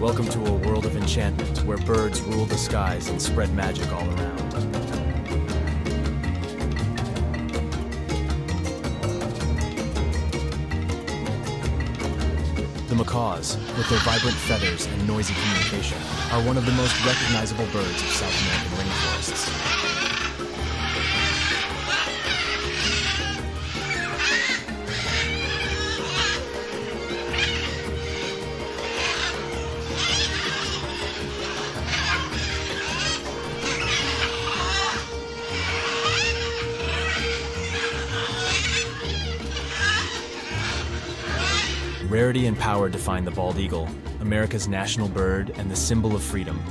Welcome to a world of enchantment where birds rule the skies and spread magic all around. The macaws, with their vibrant feathers and noisy communication, are one of the most recognizable birds of South American rainforests. Rarity and power define the bald eagle, America's national bird and the symbol of freedom.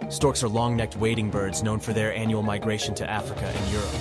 Storks are long-necked wading birds known for their annual migration to Africa and Europe.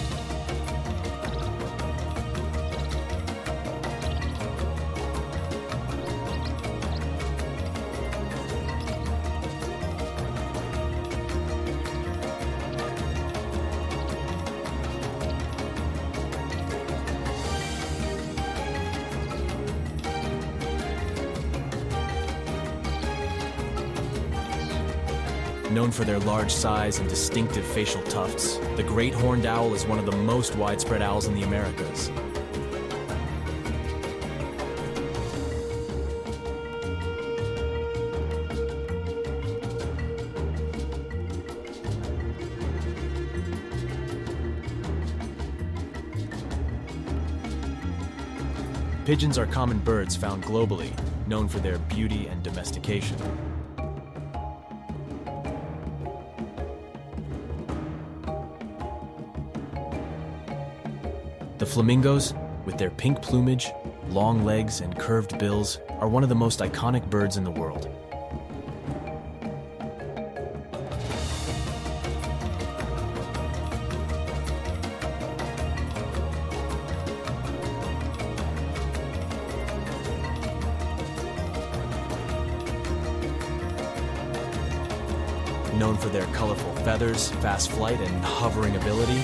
Known for their large size and distinctive facial tufts, the great horned owl is one of the most widespread owls in the Americas. Pigeons are common birds found globally, known for their beauty and domestication. The flamingos, with their pink plumage, long legs, and curved bills, are one of the most iconic birds in the world. Known for their colorful feathers, fast flight, and hovering ability,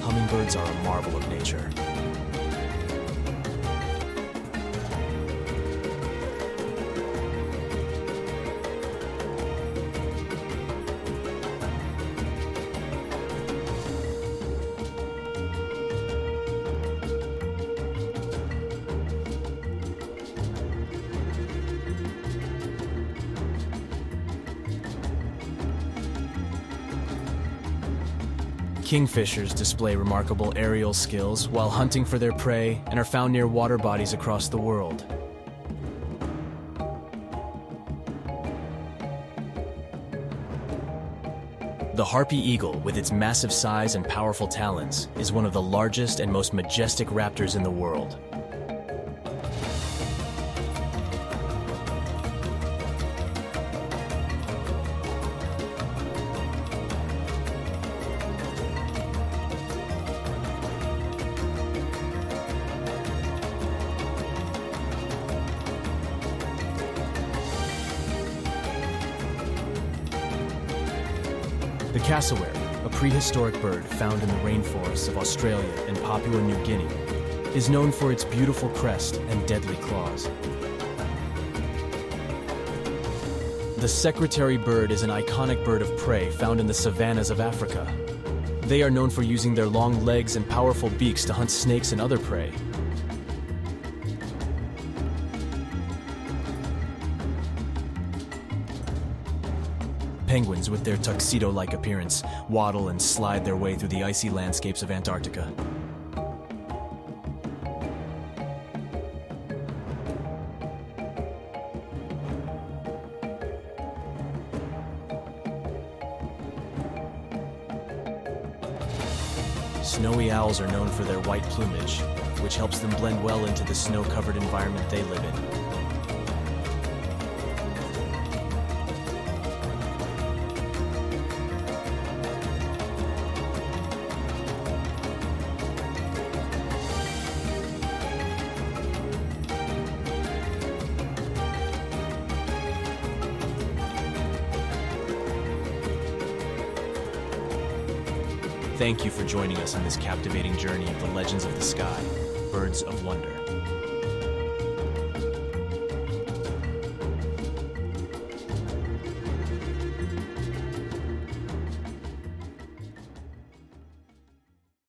hummingbirds are a marvel of nature. Kingfishers display remarkable aerial skills while hunting for their prey and are found near water bodies across the world. The harpy eagle, with its massive size and powerful talons, is one of the largest and most majestic raptors in the world. The cassowary, a prehistoric bird found in the rainforests of Australia and Papua New Guinea, is known for its beautiful crest and deadly claws. The secretary bird is an iconic bird of prey found in the savannas of Africa. They are known for using their long legs and powerful beaks to hunt snakes and other prey. Penguins, with their tuxedo-like appearance, waddle and slide their way through the icy landscapes of Antarctica. Snowy owls are known for their white plumage, which helps them blend well into the snow-covered environment they live in. Thank you for joining us on this captivating journey of the legends of the sky, birds of wonder.